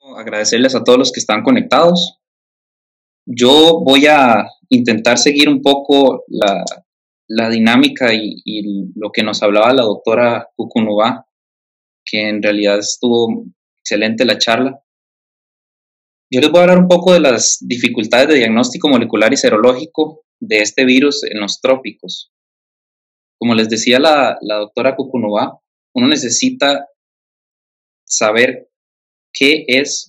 Agradecerles a todos los que están conectados. Yo voy a intentar seguir un poco la dinámica y lo que nos hablaba la doctora Kukunova, que en realidad estuvo excelente la charla. Yo les voy a hablar un poco de las dificultades de diagnóstico molecular y serológico de este virus en los trópicos. Como les decía la doctora Kukunova, uno necesita saber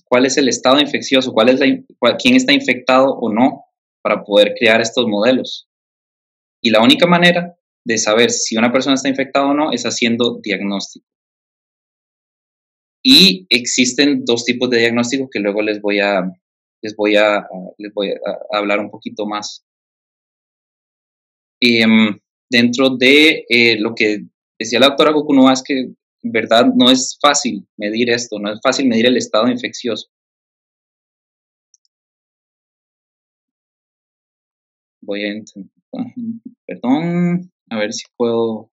cuál es el estado infeccioso, quién está infectado o no, para poder crear estos modelos. Y la única manera de saber si una persona está infectada o no es haciendo diagnóstico. Y existen dos tipos de diagnóstico que luego les voy a hablar un poquito más. Dentro de lo que decía la doctora Kukunova es que en verdad no es fácil medir esto, no es fácil medir el estado infeccioso. Voy a intentar, perdón, a ver si puedo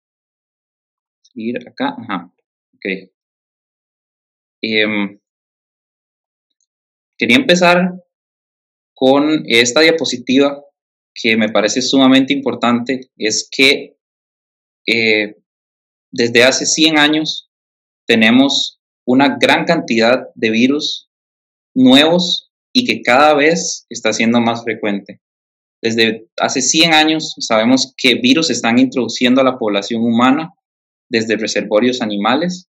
seguir acá. Ajá, ok. Quería empezar con esta diapositiva que me parece sumamente importante. Es que desde hace 100 años tenemos una gran cantidad de virus nuevos y que cada vez está siendo más frecuente. Desde hace 100 años sabemos que virus se están introduciendo a la población humana desde reservorios animales,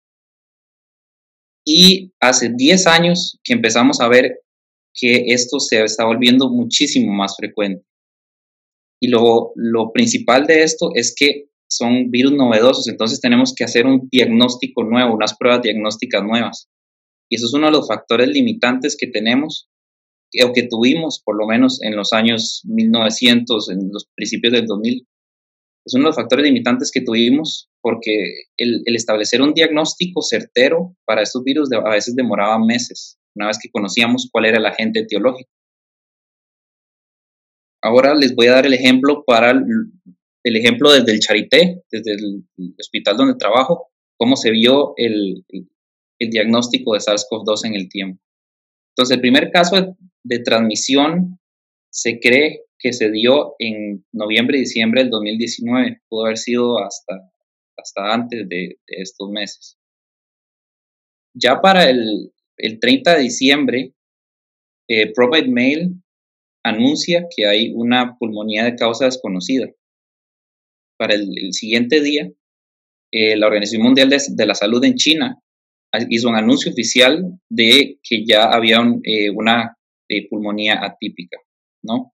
y hace 10 años que empezamos a ver que esto se está volviendo muchísimo más frecuente. Y lo principal de esto es que son virus novedosos, entonces tenemos que hacer un diagnóstico nuevo, unas pruebas diagnósticas nuevas. Y eso es uno de los factores limitantes que tenemos, o que tuvimos por lo menos en los años 1900, en los principios del 2000. Es uno de los factores limitantes que tuvimos porque el establecer un diagnóstico certero para estos virus a veces demoraba meses, una vez que conocíamos cuál era el agente etiológico. Ahora les voy a dar el ejemplo desde el Charité, desde el hospital donde trabajo, cómo se vio el diagnóstico de SARS-CoV-2 en el tiempo. Entonces, el primer caso de transmisión se cree que se dio en noviembre y diciembre del 2019, pudo haber sido hasta antes de estos meses. Ya para el 30 de diciembre, Provide Mail anuncia que hay una pulmonía de causa desconocida. Para el siguiente día, la Organización Mundial de la Salud en China hizo un anuncio oficial de que ya había una pulmonía atípica, ¿no?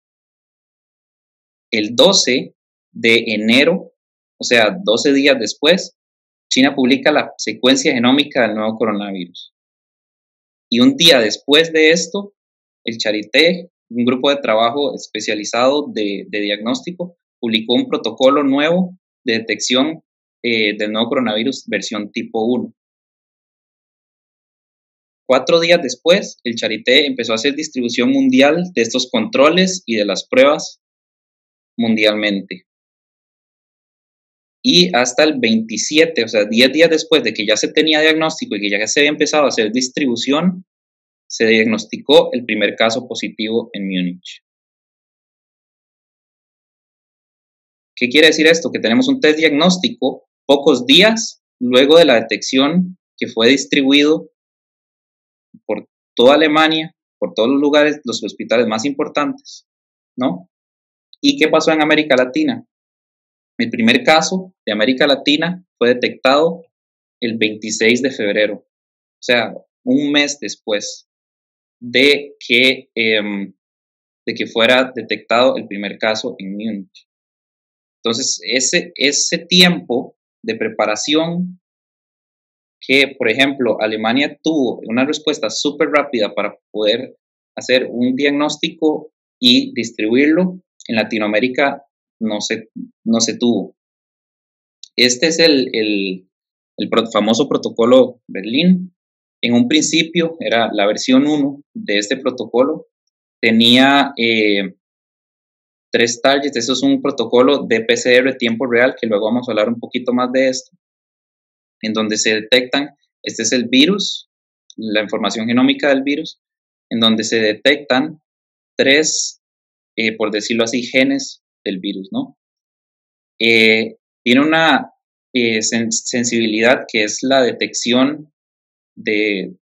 El 12 de enero, o sea, 12 días después, China publica la secuencia genómica del nuevo coronavirus. Y un día después de esto, el Charité, un grupo de trabajo especializado de diagnóstico, publicó un protocolo nuevo de detección del nuevo coronavirus versión tipo 1. 4 días después, el Charité empezó a hacer distribución mundial de estos controles y de las pruebas mundialmente. Y hasta el 27, o sea, 10 días después de que ya se tenía diagnóstico y que ya se había empezado a hacer distribución, se diagnosticó el primer caso positivo en Múnich. ¿Qué quiere decir esto? Que tenemos un test diagnóstico pocos días luego de la detección, que fue distribuido por toda Alemania, por todos los lugares, los hospitales más importantes, ¿no? ¿Y qué pasó en América Latina? El primer caso de América Latina fue detectado el 26 de febrero, o sea, un mes después de que fuera detectado el primer caso en Múnich. Entonces, ese tiempo de preparación que, por ejemplo, Alemania tuvo una respuesta súper rápida para poder hacer un diagnóstico y distribuirlo, en Latinoamérica no se tuvo. Este es el famoso protocolo Berlín. En un principio era la versión 1 de este protocolo. Tenía 3 targets. Eso es un protocolo de PCR tiempo real, que luego vamos a hablar un poquito más de esto, en donde se detectan, este es el virus, la información genómica del virus, en donde se detectan tres, por decirlo así, genes del virus, ¿no? Tiene una sensibilidad que es la detección del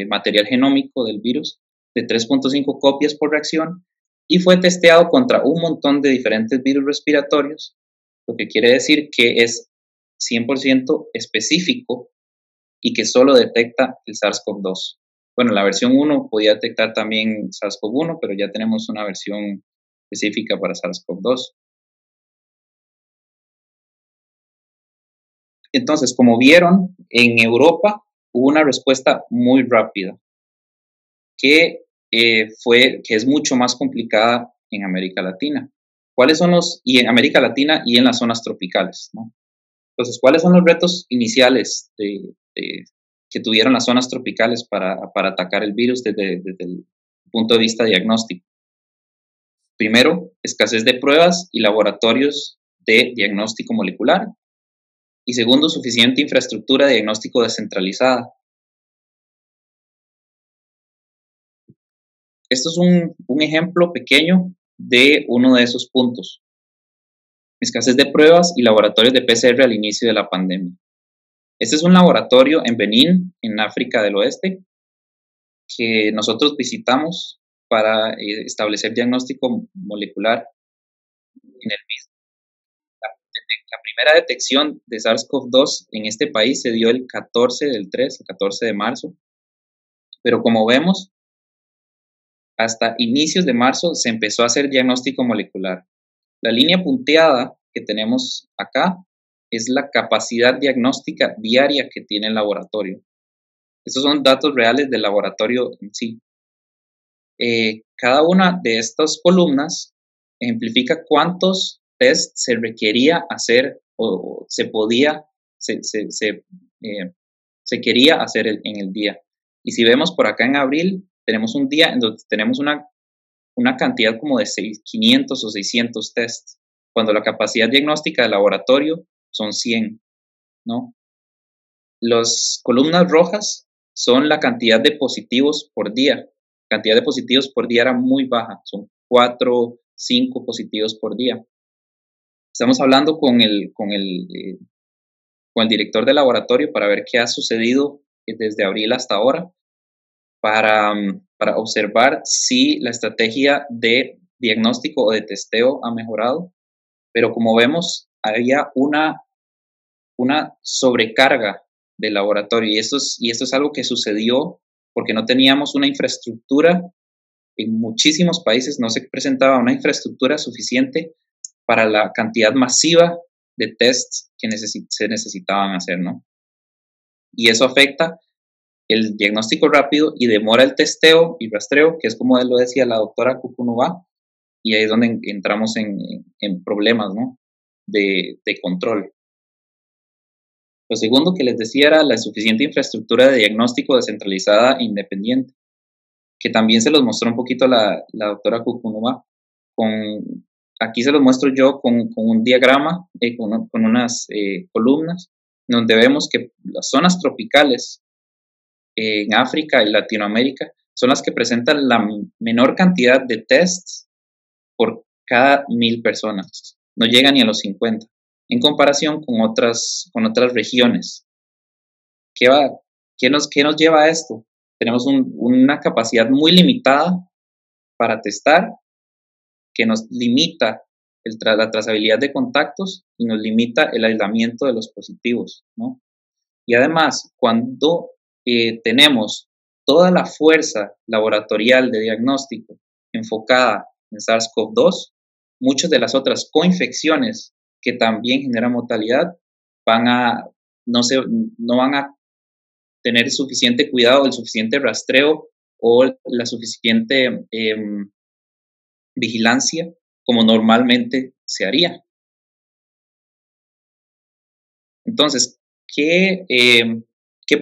material genómico del virus de 3.5 copias por reacción y fue testeado contra un montón de diferentes virus respiratorios, lo que quiere decir que es 100% específico y que solo detecta el SARS-CoV-2. Bueno, la versión 1 podía detectar también SARS-CoV-1, pero ya tenemos una versión específica para SARS-CoV-2. Entonces, como vieron, en Europa hubo una respuesta muy rápida, que es mucho más complicada en América Latina. ¿Cuáles son y en América Latina y en las zonas tropicales, ¿no? Entonces, ¿cuáles son los retos iniciales que tuvieron las zonas tropicales para atacar el virus desde el punto de vista diagnóstico? Primero, escasez de pruebas y laboratorios de diagnóstico molecular. Y segundo, suficiente infraestructura de diagnóstico descentralizada. Esto es un ejemplo pequeño de uno de esos puntos. Escasez de pruebas y laboratorios de PCR al inicio de la pandemia. Este es un laboratorio en Benín, en África del Oeste, que nosotros visitamos para establecer diagnóstico molecular en el mismo. La primera detección de SARS-CoV-2 en este país se dio el 14 del 3, el 14 de marzo, pero como vemos, hasta inicios de marzo se empezó a hacer diagnóstico molecular. La línea punteada que tenemos acá es la capacidad diagnóstica diaria que tiene el laboratorio. Estos son datos reales del laboratorio en sí. Cada una de estas columnas ejemplifica cuántos test se requería hacer o se quería hacer en el día. Y si vemos por acá en abril, tenemos un día en donde tenemos una cantidad como de 500 o 600 tests, cuando la capacidad diagnóstica del laboratorio son 100, ¿no? Las columnas rojas son la cantidad de positivos por día. La cantidad de positivos por día era muy baja, son 4, 5 positivos por día. Estamos hablando con el director del laboratorio para ver qué ha sucedido desde abril hasta ahora, para observar si la estrategia de diagnóstico o de testeo ha mejorado, pero como vemos, había una sobrecarga del laboratorio y esto es algo que sucedió porque no teníamos una infraestructura. En muchísimos países no se presentaba una infraestructura suficiente para la cantidad masiva de tests que se necesitaban hacer, ¿no? Y eso afecta el diagnóstico rápido y demora el testeo y rastreo, que es como lo decía la doctora Kukunova, y ahí es donde entramos en problemas, ¿no? de control. Lo segundo que les decía era la insuficiente infraestructura de diagnóstico descentralizada e independiente, que también se los mostró un poquito la doctora Kukunova. Aquí se los muestro yo con un diagrama, con unas columnas, donde vemos que las zonas tropicales en África y Latinoamérica son las que presentan la menor cantidad de tests por cada 1000 personas. No llegan ni a los 50, en comparación con otras regiones. ¿Qué nos lleva a esto? Tenemos una capacidad muy limitada para testar, que nos limita la trazabilidad de contactos y nos limita el aislamiento de los positivos, ¿no? Y además, cuando tenemos toda la fuerza laboratorial de diagnóstico enfocada en SARS-CoV-2, muchas de las otras coinfecciones que también generan mortalidad no van a tener suficiente cuidado, el suficiente rastreo o la suficiente vigilancia como normalmente se haría. Entonces, ¿qué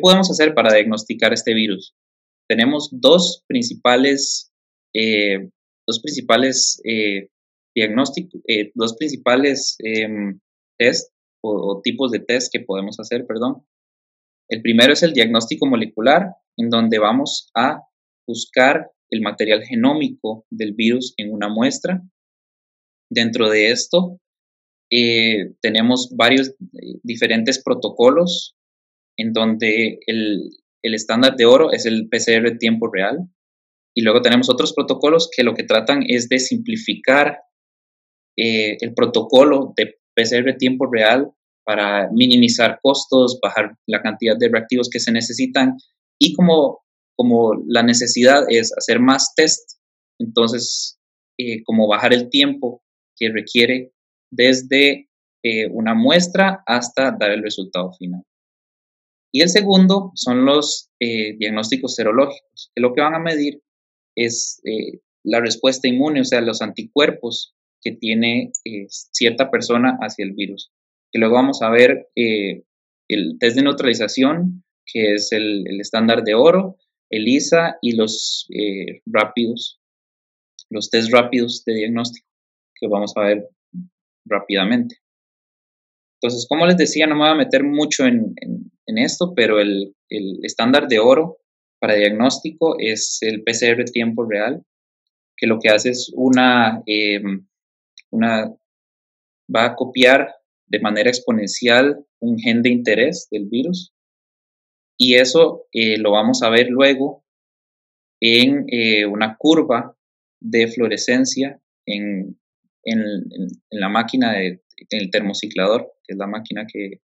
podemos hacer para diagnosticar este virus? Tenemos dos principales test o tipos de test que podemos hacer, perdón. El primero es el diagnóstico molecular, en donde vamos a buscar el material genómico del virus en una muestra. Dentro de esto, tenemos varios diferentes protocolos, en donde el estándar de oro es el PCR tiempo real, y luego tenemos otros protocolos que lo que tratan es de simplificar el protocolo de PCR tiempo real para minimizar costos, bajar la cantidad de reactivos que se necesitan, y como la necesidad es hacer más test, entonces como bajar el tiempo que requiere desde una muestra hasta dar el resultado final. Y el segundo son los diagnósticos serológicos, que lo que van a medir es la respuesta inmune, o sea, los anticuerpos que tiene cierta persona hacia el virus. Que luego vamos a ver el test de neutralización, que es el estándar de oro, ELISA y los rápidos, los test rápidos de diagnóstico, que vamos a ver rápidamente. Entonces, como les decía, no me voy a meter mucho en esto, pero el estándar de oro para diagnóstico es el PCR tiempo real, que lo que hace es va a copiar de manera exponencial un gen de interés del virus, y eso lo vamos a ver luego en una curva de fluorescencia en la máquina en el termociclador, que es la máquina que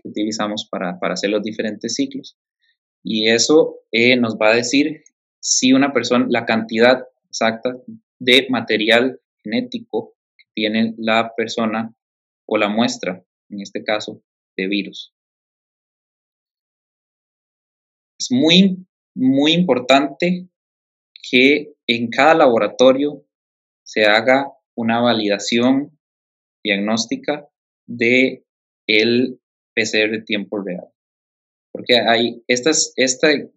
utilizamos para hacer los diferentes ciclos. Y eso nos va a decir si una persona, la cantidad exacta de material genético que tiene la persona o la muestra, en este caso, de virus. Es muy, muy importante que en cada laboratorio se haga una validación diagnóstica de el PCR tiempo real. Porque hay este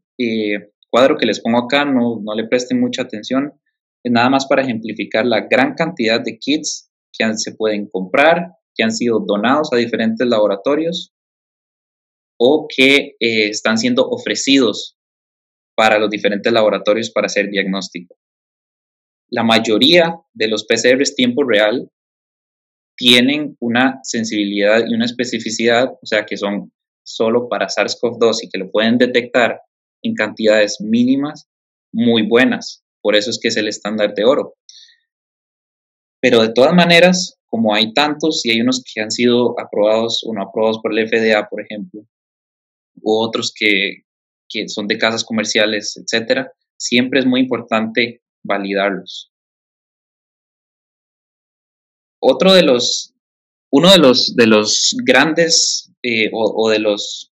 cuadro que les pongo acá, no le presten mucha atención, es nada más para ejemplificar la gran cantidad de kits que se pueden comprar, que han sido donados a diferentes laboratorios o que están siendo ofrecidos para los diferentes laboratorios para hacer diagnóstico. La mayoría de los PCRs tiempo real tienen una sensibilidad y una especificidad, o sea que son solo para SARS-CoV-2 y que lo pueden detectar en cantidades mínimas muy buenas. Por eso es que es el estándar de oro. Pero de todas maneras, como hay tantos y hay unos que han sido aprobados o no aprobados por el FDA, por ejemplo, u otros que son de casas comerciales, etcétera, siempre es muy importante validarlos. Uno de los grandes o de los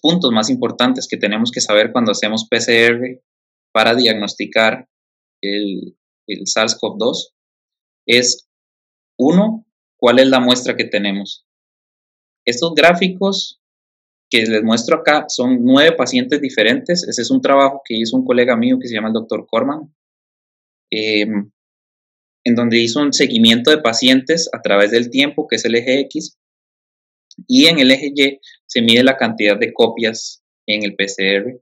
puntos más importantes que tenemos que saber cuando hacemos PCR para diagnosticar el SARS-CoV-2 es, uno, cuál es la muestra que tenemos. Estos gráficos que les muestro acá son 9 pacientes diferentes. Ese es un trabajo que hizo un colega mío que se llama el Dr. Corman, en donde hizo un seguimiento de pacientes a través del tiempo, que es el eje X, y en el eje Y se mide la cantidad de copias en el PCR.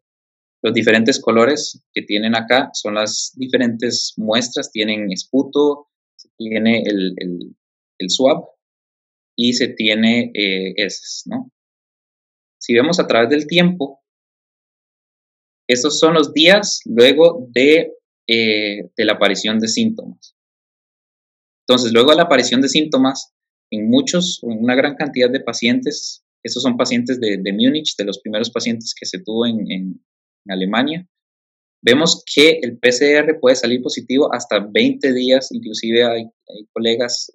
Los diferentes colores que tienen acá son las diferentes muestras, tienen esputo, se tiene el swab y se tiene heces, ¿no? Si vemos a través del tiempo, estos son los días luego de la aparición de síntomas. Entonces, luego de la aparición de síntomas, en una gran cantidad de pacientes, estos son pacientes de Múnich, de los primeros pacientes que se tuvo en Alemania, vemos que el PCR puede salir positivo hasta 20 días, inclusive hay colegas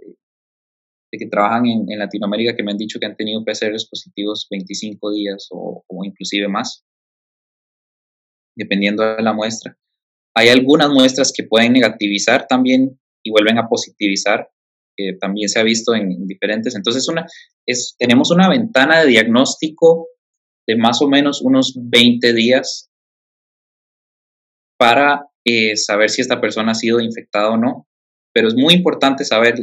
que trabajan en Latinoamérica que me han dicho que han tenido PCRs positivos 25 días o inclusive más, dependiendo de la muestra. Hay algunas muestras que pueden negativizar también y vuelven a positivizar, que también se ha visto en diferentes. Entonces, tenemos una ventana de diagnóstico de más o menos unos 20 días para saber si esta persona ha sido infectada o no. Pero es muy importante saber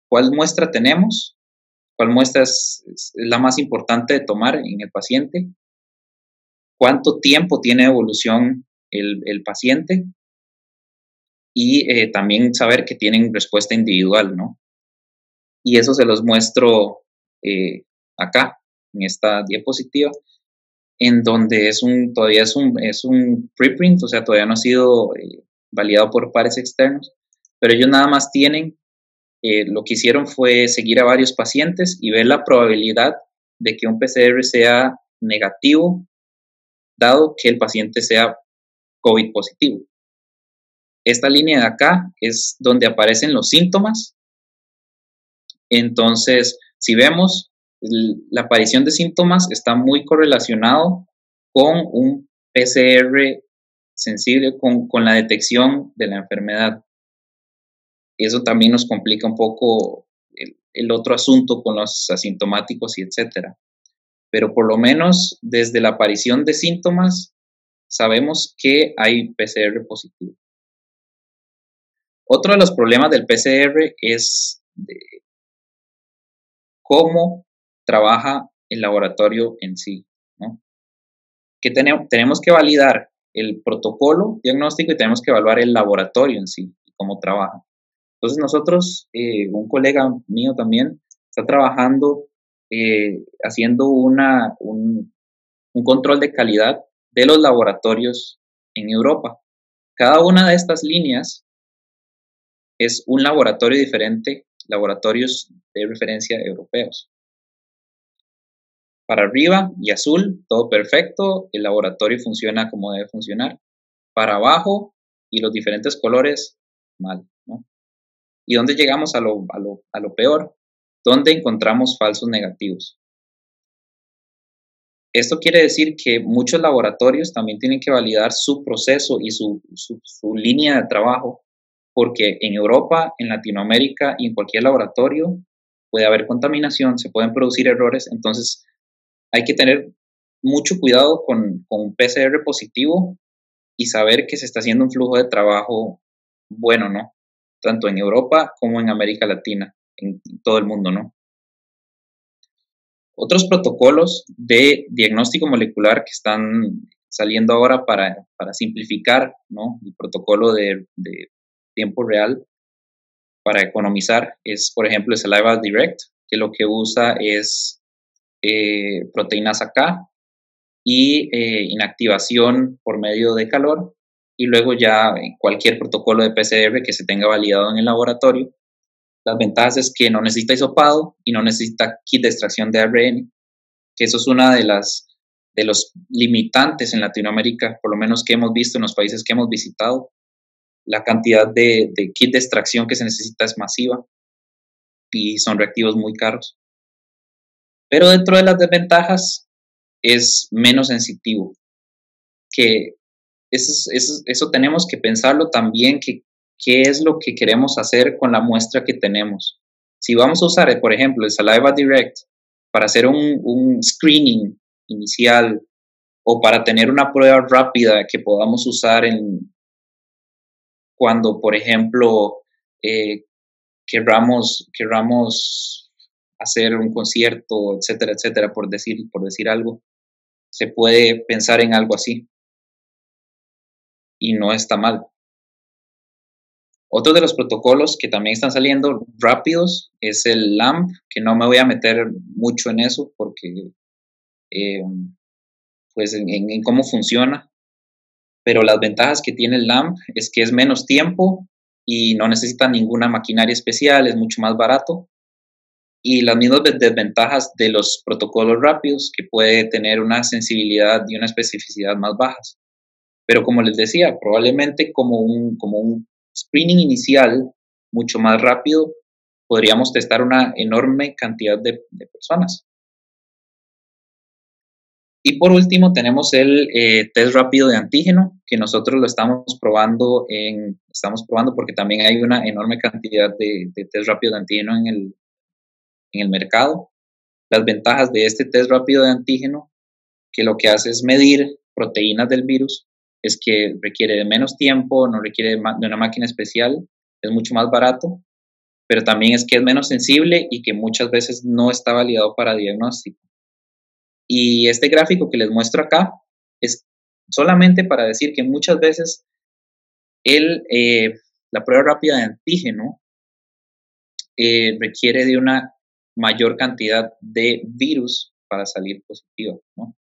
cuál muestra tenemos cuál muestra es la más importante de tomar en el paciente, cuánto tiempo tiene de evolución el paciente y también saber que tienen respuesta individual, ¿no? Y eso se los muestro acá, en esta diapositiva, en donde todavía es un preprint, o sea, todavía no ha sido validado por pares externos, pero ellos nada más tienen, lo que hicieron fue seguir a varios pacientes y ver la probabilidad de que un PCR sea negativo, dado que el paciente sea COVID positivo. Esta línea de acá es donde aparecen los síntomas. Entonces, si vemos, la aparición de síntomas está muy correlacionado con un PCR sensible, con la detección de la enfermedad. Eso también nos complica un poco el otro asunto con los asintomáticos y etcétera. Pero por lo menos desde la aparición de síntomas sabemos que hay PCR positivo. Otro de los problemas del PCR es cómo trabaja el laboratorio en sí, ¿no? Que tenemos que validar el protocolo diagnóstico y tenemos que evaluar el laboratorio en sí, cómo trabaja. Entonces nosotros, un colega mío también, está trabajando haciendo un control de calidad de los laboratorios en Europa. Cada una de estas líneas es un laboratorio diferente, laboratorios de referencia europeos. Para arriba y azul, todo perfecto, el laboratorio funciona como debe funcionar. Para abajo y los diferentes colores, mal, ¿no? ¿Y dónde llegamos a lo peor? ¿Dónde encontramos falsos negativos? Esto quiere decir que muchos laboratorios también tienen que validar su proceso y su línea de trabajo, porque en Europa, en Latinoamérica y en cualquier laboratorio puede haber contaminación, se pueden producir errores, entonces hay que tener mucho cuidado con un PCR positivo y saber que se está haciendo un flujo de trabajo bueno, ¿no? Tanto en Europa como en América Latina, en todo el mundo, ¿no? Otros protocolos de diagnóstico molecular que están saliendo ahora para simplificar, ¿no? El protocolo de tiempo real para economizar es, por ejemplo, el Saliva Direct, que lo que usa es proteínas AK y inactivación por medio de calor, y luego ya cualquier protocolo de PCR que se tenga validado en el laboratorio. Las ventajas es que no necesita hisopado y no necesita kit de extracción de ARN, que eso es una de los limitantes en Latinoamérica, por lo menos que hemos visto en los países que hemos visitado. La cantidad de kit de extracción que se necesita es masiva y son reactivos muy caros. Pero dentro de las desventajas es menos sensitivo, que eso tenemos que pensarlo también, qué es lo que queremos hacer con la muestra que tenemos. Si vamos a usar, por ejemplo, el Saliva Direct para hacer un screening inicial o para tener una prueba rápida que podamos usar cuando, por ejemplo, querramos hacer un concierto, etcétera, etcétera, por decir algo, se puede pensar en algo así y no está mal. Otro de los protocolos que también están saliendo rápidos es el LAMP, que no me voy a meter mucho en eso porque pues en cómo funciona, pero las ventajas que tiene el LAMP es que es menos tiempo y no necesita ninguna maquinaria especial, es mucho más barato, y las mismas desventajas de los protocolos rápidos, que puede tener una sensibilidad y una especificidad más bajas. Pero como les decía, probablemente como un screening inicial mucho más rápido, podríamos testar una enorme cantidad de personas. Y por último tenemos el test rápido de antígeno, que nosotros lo estamos probando porque también hay una enorme cantidad de test rápido de antígeno en el mercado. Las ventajas de este test rápido de antígeno, que lo que hace es medir proteínas del virus, es que requiere de menos tiempo, no requiere de una máquina especial, es mucho más barato pero también es que es menos sensible y que muchas veces no está validado para diagnóstico. Y este gráfico que les muestro acá es solamente para decir que muchas veces la prueba rápida de antígeno requiere de una mayor cantidad de virus para salir positiva, ¿no?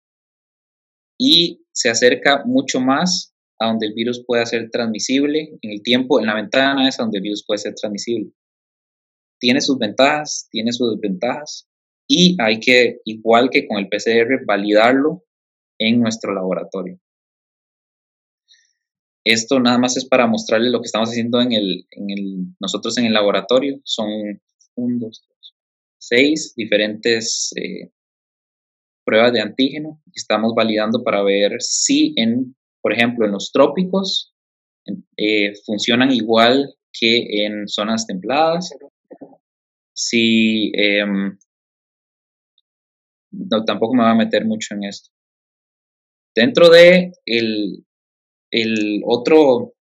Y se acerca mucho más a donde el virus pueda ser transmisible en el tiempo, en la ventana es donde el virus puede ser transmisible. Tiene sus ventajas, tiene sus desventajas, y hay que, igual que con el PCR, validarlo en nuestro laboratorio. Esto nada más es para mostrarles lo que estamos haciendo nosotros en el laboratorio. Son 6 diferentes pruebas de antígeno. Estamos validando para ver si, por ejemplo, en los trópicos funcionan igual que en zonas templadas. Si, no, tampoco me voy a meter mucho en esto. Dentro de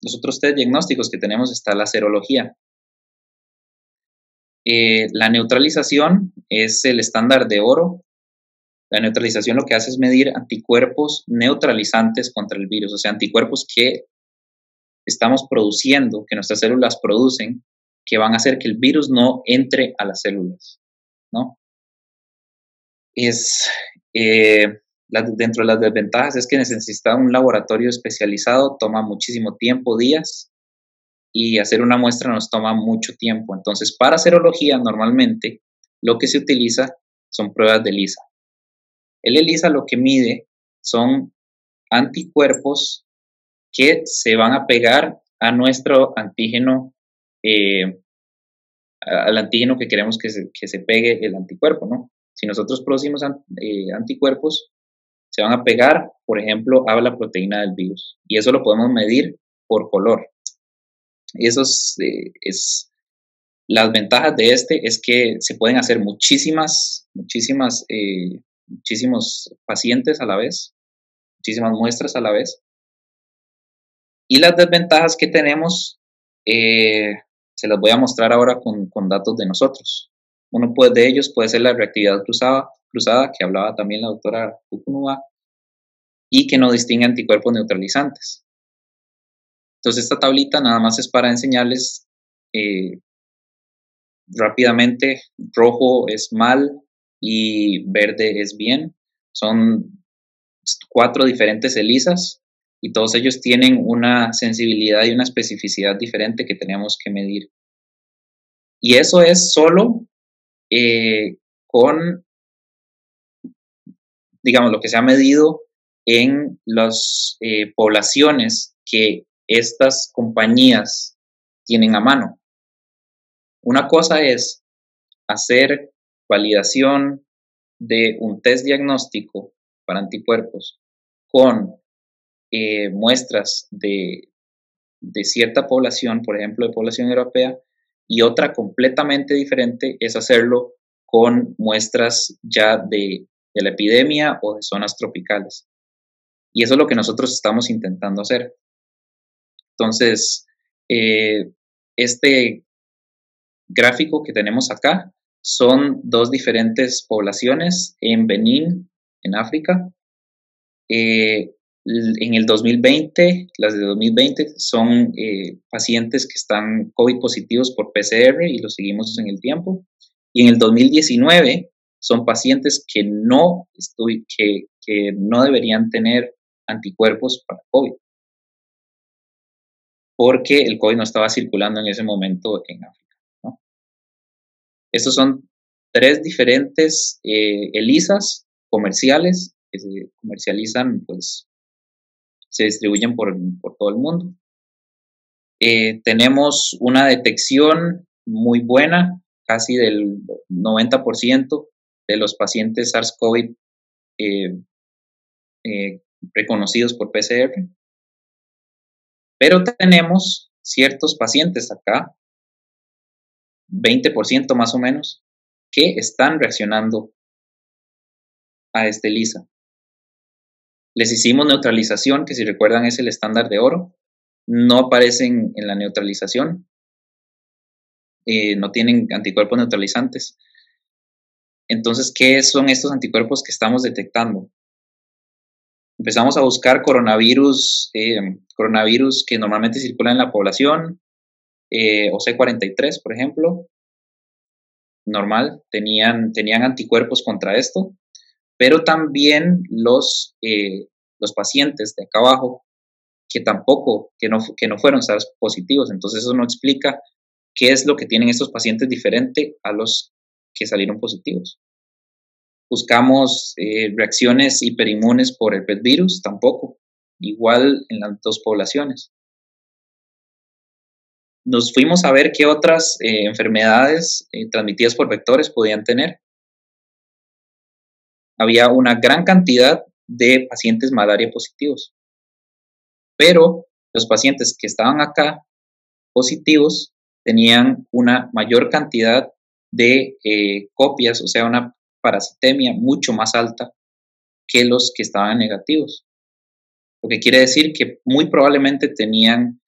los otros test diagnósticos que tenemos está la serología. La neutralización es el estándar de oro. La neutralización lo que hace es medir anticuerpos neutralizantes contra el virus, o sea, anticuerpos que estamos produciendo, que nuestras células producen, que van a hacer que el virus no entre a las células, ¿no? Dentro de las desventajas es que necesita un laboratorio especializado, toma muchísimo tiempo, días, y hacer una muestra nos toma mucho tiempo. Entonces, para serología, normalmente lo que se utiliza son pruebas de ELISA. El ELISA lo que mide son anticuerpos que se van a pegar a nuestro antígeno, al antígeno que queremos que se pegue el anticuerpo, ¿no? Si nosotros producimos anticuerpos, se van a pegar, por ejemplo, a la proteína del virus. Y eso lo podemos medir por color. Y eso las ventajas de es que se pueden hacer muchísimos pacientes a la vez, muchísimas muestras a la vez. Y las desventajas que tenemos, se las voy a mostrar ahora con datos de nosotros. Uno de ellos puede ser la reactividad cruzada, que hablaba también la doctora Kukunua, y que no distingue anticuerpos neutralizantes. Entonces esta tablita nada más es para enseñarles rápidamente: rojo es mal y verde es bien. Son 4 diferentes ELISAs y todos ellos tienen una sensibilidad y una especificidad diferente que tenemos que medir. Y eso es solo con, digamos, lo que se ha medido en las poblaciones que estas compañías tienen a mano. Una cosa es hacer validación de un test diagnóstico para anticuerpos con muestras de cierta población, por ejemplo, de población europea, y otra completamente diferente es hacerlo con muestras ya de la epidemia o de zonas tropicales. Y eso es lo que nosotros estamos intentando hacer. Entonces, este gráfico que tenemos acá son 2 diferentes poblaciones en Benín, en África. En el 2020, las de 2020 son pacientes que están COVID positivos por PCR y los seguimos en el tiempo. Y en el 2019 son pacientes que no deberían tener anticuerpos para COVID, porque el COVID no estaba circulando en ese momento en África, ¿no? Estos son 3 diferentes ELISAs comerciales que se comercializan, pues se distribuyen por todo el mundo. Tenemos una detección muy buena, casi del 90% de los pacientes SARS-CoV reconocidos por PCR. Pero tenemos ciertos pacientes acá, 20% más o menos, que están reaccionando a este ELISA. Les hicimos neutralización, que si recuerdan es el estándar de oro. No aparecen en la neutralización. no tienen anticuerpos neutralizantes. Entonces, ¿qué son estos anticuerpos que estamos detectando? Empezamos a buscar coronavirus que normalmente circulan en la población, OC43, por ejemplo, normal, tenían anticuerpos contra esto, pero también los pacientes de acá abajo, que no fueron SARS positivos. Entonces eso no explica qué es lo que tienen estos pacientes diferente a los que salieron positivos. Buscamos reacciones hiperinmunes por el virus, tampoco, igual en las dos poblaciones. Nos fuimos a ver qué otras enfermedades transmitidas por vectores podían tener. Había una gran cantidad de pacientes malaria positivos, pero los pacientes que estaban acá positivos tenían una mayor cantidad de copias, o sea, una parasitemia mucho más alta que los que estaban negativos. Lo que quiere decir que muy probablemente tenían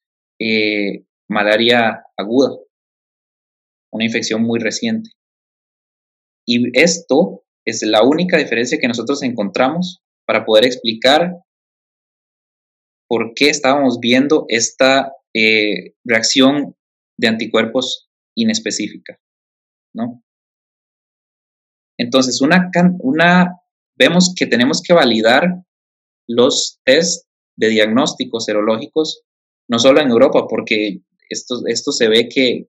malaria aguda, una infección muy reciente. Y esto es la única diferencia que nosotros encontramos para poder explicar por qué estábamos viendo esta reacción de anticuerpos inespecífica, ¿no? Entonces, vemos que tenemos que validar los test de diagnósticos serológicos, no solo en Europa, porque esto se ve que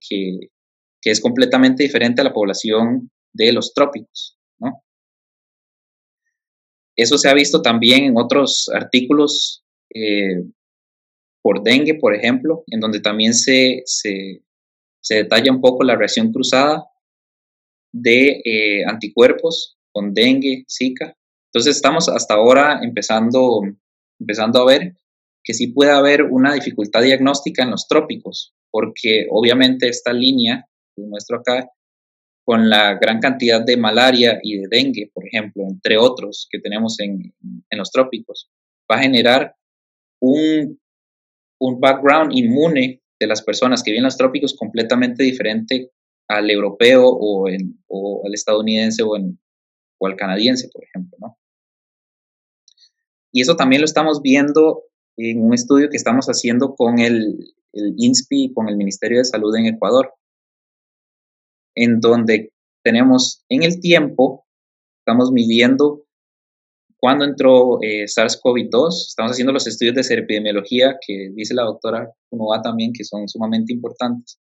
es completamente diferente a la población de los trópicos, ¿no? Eso se ha visto también en otros artículos por dengue, por ejemplo, en donde también se detalla un poco la reacción cruzada de anticuerpos con dengue, Zika. Entonces estamos hasta ahora empezando a ver que sí puede haber una dificultad diagnóstica en los trópicos, porque obviamente esta línea que muestro acá, con la gran cantidad de malaria y de dengue, por ejemplo, entre otros que tenemos en los trópicos, va a generar un background inmune de las personas que viven en los trópicos completamente diferente al europeo o al estadounidense o al canadiense, por ejemplo, ¿no? Y eso también lo estamos viendo en un estudio que estamos haciendo con el INSPI, con el Ministerio de Salud en Ecuador, en donde tenemos en el tiempo, estamos midiendo cuándo entró SARS-CoV-2, estamos haciendo los estudios de serepidemiología que dice la doctora Kunoa también, que son sumamente importantes,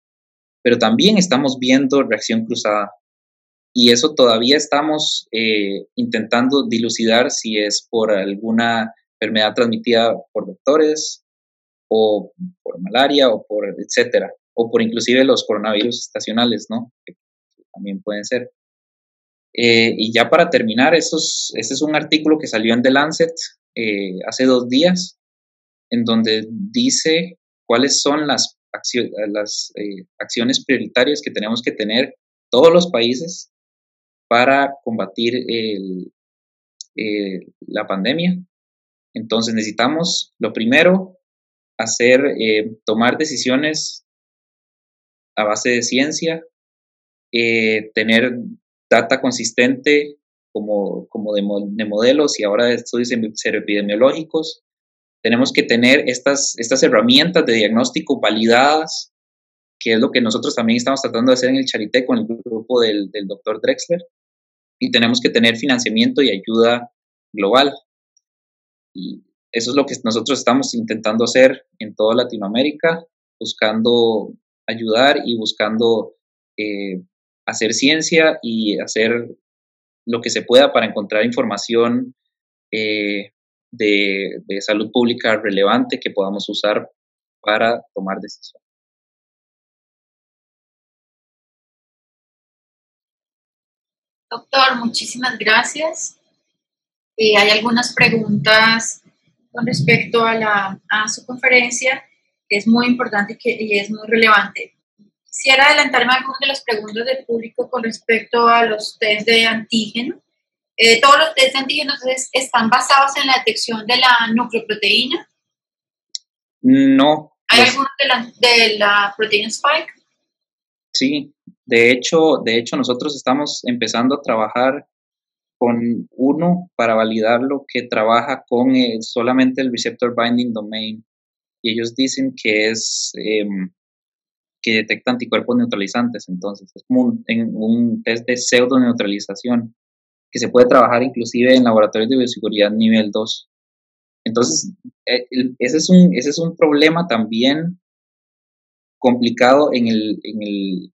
pero también estamos viendo reacción cruzada. Y eso todavía estamos intentando dilucidar si es por alguna enfermedad transmitida por vectores o por malaria o por etcétera, o por inclusive los coronavirus estacionales, ¿no? Que también pueden ser. Y ya para terminar, este es un artículo que salió en The Lancet hace 2 días, en donde dice cuáles son las acciones prioritarias que tenemos que tener todos los países para combatir la pandemia. Entonces necesitamos, lo primero, tomar decisiones a base de ciencia, tener data consistente como de modelos y ahora de estudios seroepidemiológicos. Tenemos que tener estas herramientas de diagnóstico validadas, que es lo que nosotros también estamos tratando de hacer en el Charité con el grupo del doctor Drexler. Y tenemos que tener financiamiento y ayuda global. Y eso es lo que nosotros estamos intentando hacer en toda Latinoamérica, buscando ayudar y buscando hacer ciencia y hacer lo que se pueda para encontrar información de salud pública relevante que podamos usar para tomar decisiones. Doctor, muchísimas gracias. Hay algunas preguntas con respecto a su conferencia, que es muy importante y es muy relevante. Quisiera adelantarme a algunas de las preguntas del público con respecto a los test de antígeno. ¿Todos los test de antígenos están basados en la detección de la nucleoproteína? No. ¿Hay algunos de la proteína spike? Sí, de hecho nosotros estamos empezando a trabajar con uno para validarlo que trabaja con solamente el receptor binding domain y ellos dicen que es que detecta anticuerpos neutralizantes, entonces es como un test de pseudo neutralización que se puede trabajar inclusive en laboratorios de bioseguridad nivel 2. Entonces, ese es un problema también complicado en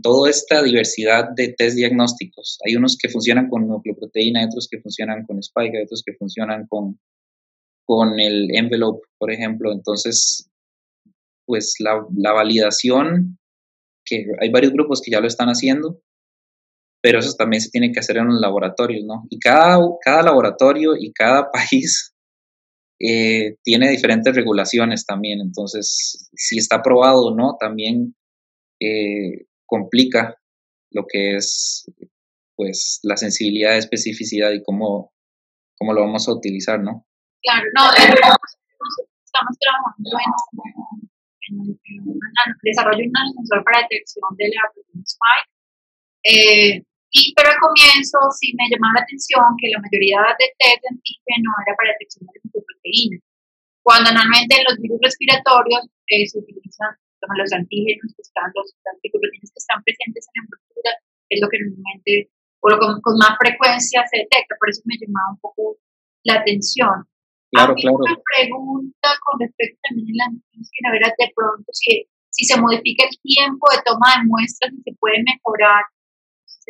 toda esta diversidad de test diagnósticos. Hay unos que funcionan con nucleoproteína, hay otros que funcionan con spike, hay otros que funcionan con el envelope, por ejemplo. Entonces, pues la validación, que hay varios grupos que ya lo están haciendo, pero eso también se tiene que hacer en los laboratorios, ¿no? Y cada laboratorio y cada país tiene diferentes regulaciones también, entonces si está aprobado o no, también complica lo que es pues la sensibilidad, especificidad y cómo lo vamos a utilizar, ¿no? Claro, no, nosotros estamos trabajando en el desarrollo de un sensor para detección de la proteína Spike. Pero al comienzo sí me llamaba la atención que la mayoría de test de antígeno era para detección de proteínas, cuando normalmente en los virus respiratorios se utilizan los antígenos que están, los antiproteínas que están presentes en la envoltura, es lo que normalmente, o lo con más frecuencia se detecta, por eso me llamaba un poco la atención. Claro, A mí claro. una pregunta con respecto también a la antígeno era de pronto si se modifica el tiempo de toma de muestras, si se puede mejorar,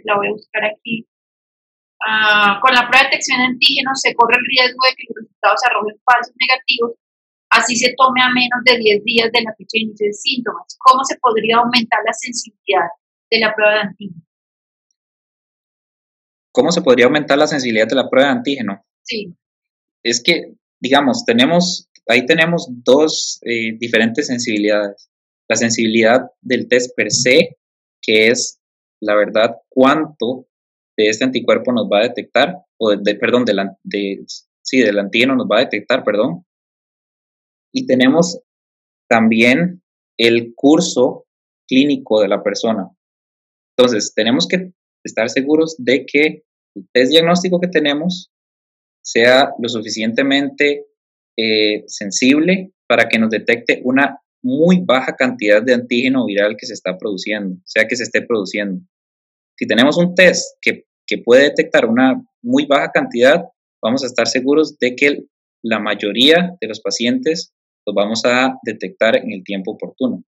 la voy a buscar aquí. Con la prueba de detección de antígenos se corre el riesgo de que los resultados arrojen falsos negativos, así se tome a menos de 10 días de la fecha de inicio de síntomas. ¿Cómo se podría aumentar la sensibilidad de la prueba de antígeno? ¿Cómo se podría aumentar la sensibilidad de la prueba de antígeno? Sí. Es que, digamos, ahí tenemos dos diferentes sensibilidades. La sensibilidad del test per se, que es, la verdad, cuánto de este anticuerpo nos va a detectar, o perdón, del antígeno nos va a detectar, perdón. Y tenemos también el curso clínico de la persona. Entonces, tenemos que estar seguros de que el test diagnóstico que tenemos sea lo suficientemente sensible para que nos detecte una muy baja cantidad de antígeno viral que se está produciendo, sea que se esté produciendo. Si tenemos un test que puede detectar una muy baja cantidad, vamos a estar seguros de que la mayoría de los pacientes los vamos a detectar en el tiempo oportuno.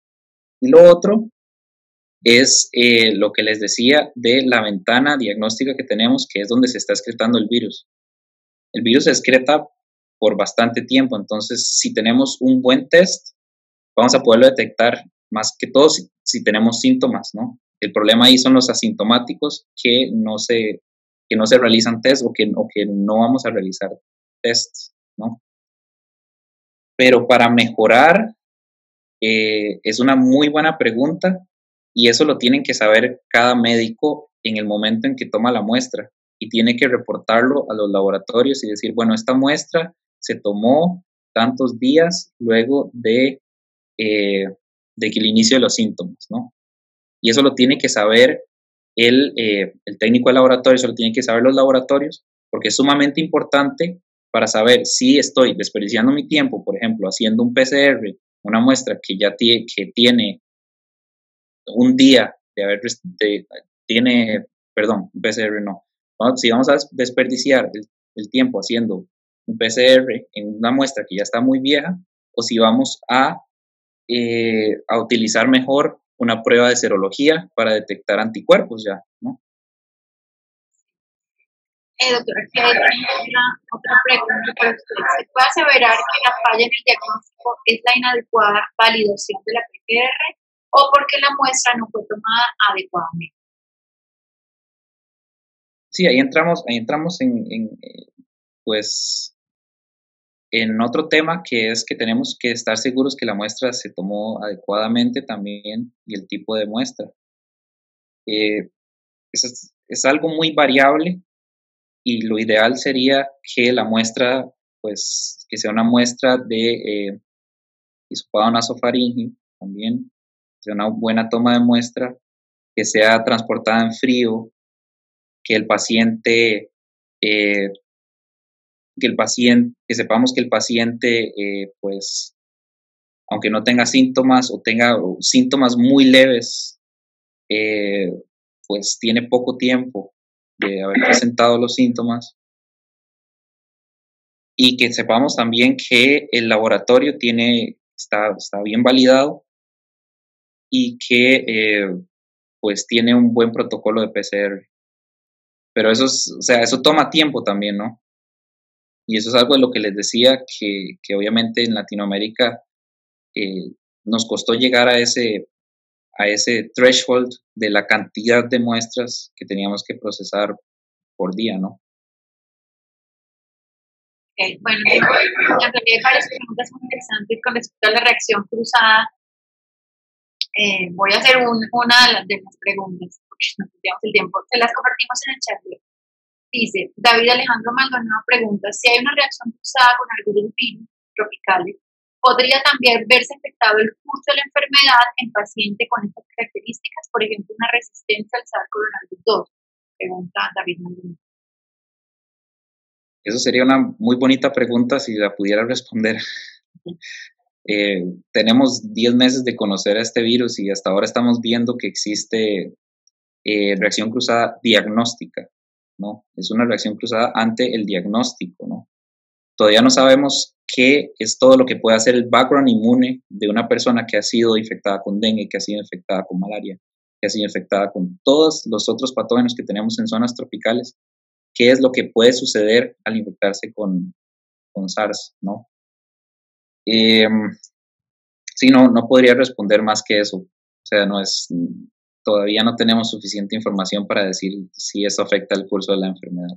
Y lo otro es lo que les decía de la ventana diagnóstica que tenemos, que es donde se está excretando el virus. El virus se excreta por bastante tiempo, entonces si tenemos un buen test, vamos a poderlo detectar más que todo si tenemos síntomas, ¿no? El problema ahí son los asintomáticos que no se realizan test o que no vamos a realizar tests, ¿no? Pero para mejorar, es una muy buena pregunta y eso lo tienen que saber cada médico en el momento en que toma la muestra y tiene que reportarlo a los laboratorios y decir, bueno, esta muestra se tomó tantos días luego de que el inicio de los síntomas, ¿no? Y eso lo tiene que saber el técnico de laboratorio, eso lo tienen que saber los laboratorios, porque es sumamente importante para saber si estoy desperdiciando mi tiempo, por ejemplo, haciendo un PCR, una muestra que ya tiene un día de haber, perdón, un PCR no. Si vamos a desperdiciar el tiempo haciendo un PCR en una muestra que ya está muy vieja, o si vamos a utilizar mejor una prueba de serología para detectar anticuerpos ya, ¿no? Doctora, aquí hay otra pregunta para usted. ¿Se puede aseverar que la falla en el diagnóstico es la inadecuada validación de la PCR o porque la muestra no fue tomada adecuadamente? Sí, ahí entramos pues, en otro tema que es que tenemos que estar seguros que la muestra se tomó adecuadamente también y el tipo de muestra. Es algo muy variable y lo ideal sería que la muestra, pues, que sea una muestra de hisopado nasofaríngeo también, sea, una buena toma de muestra, que sea transportada en frío, que el paciente, eh, que sepamos que el paciente, pues, aunque no tenga síntomas o tenga síntomas muy leves, eh, pues tiene poco tiempo de haber presentado los síntomas, y que sepamos también que el laboratorio está bien validado y que pues tiene un buen protocolo de PCR. Pero o sea, eso toma tiempo también, ¿no? Y eso es algo de lo que les decía, que obviamente en Latinoamérica nos costó llegar a ese threshold de la cantidad de muestras que teníamos que procesar por día, ¿no? Okay. Bueno, en realidad hay varias preguntas muy interesantes con respecto a la reacción cruzada. Voy a hacer una de las preguntas, porque no tenemos el tiempo. Se las compartimos en el chat. Dice David Alejandro Maldonado pregunta si hay una reacción cruzada con algunos virus tropicales, ¿podría también verse afectado el curso de la enfermedad en paciente con estas características? Por ejemplo, una resistencia al SARS-CoV-2, pregunta David Maldonado. Eso sería una muy bonita pregunta si la pudiera responder. Tenemos 10 meses de conocer a este virus y hasta ahora estamos viendo que existe reacción cruzada diagnóstica, ¿no? Es una reacción cruzada ante el diagnóstico, ¿no? Todavía no sabemos qué es todo lo que puede hacer el background inmune de una persona que ha sido infectada con dengue, que ha sido infectada con malaria, que ha sido infectada con todos los otros patógenos que tenemos en zonas tropicales. ¿Qué es lo que puede suceder al infectarse con SARS, ¿no? Sí, no podría responder más que eso. O sea, todavía no tenemos suficiente información para decir si eso afecta el curso de la enfermedad.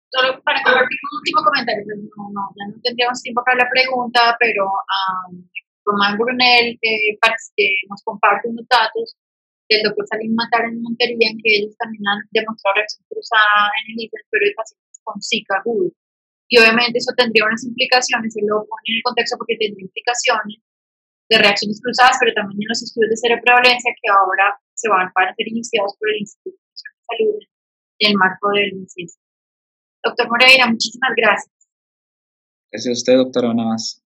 Solo para compartir un último comentario, ya no tendríamos tiempo para la pregunta, pero Román Brunel nos comparte unos datos del doctor Salim Matar en Montería, en que ellos también han demostrado reacción cruzada en el IFES, pero de pacientes con Zika agudo. Y obviamente eso tendría unas implicaciones, se lo pone en el contexto porque tendría implicaciones de reacciones cruzadas, pero también en los estudios de seroprevalencia que ahora van a ser iniciados por el Instituto Nacional de Salud en el marco del INCIES. Doctor Moreira, muchísimas gracias. Gracias a usted, doctora, nada más.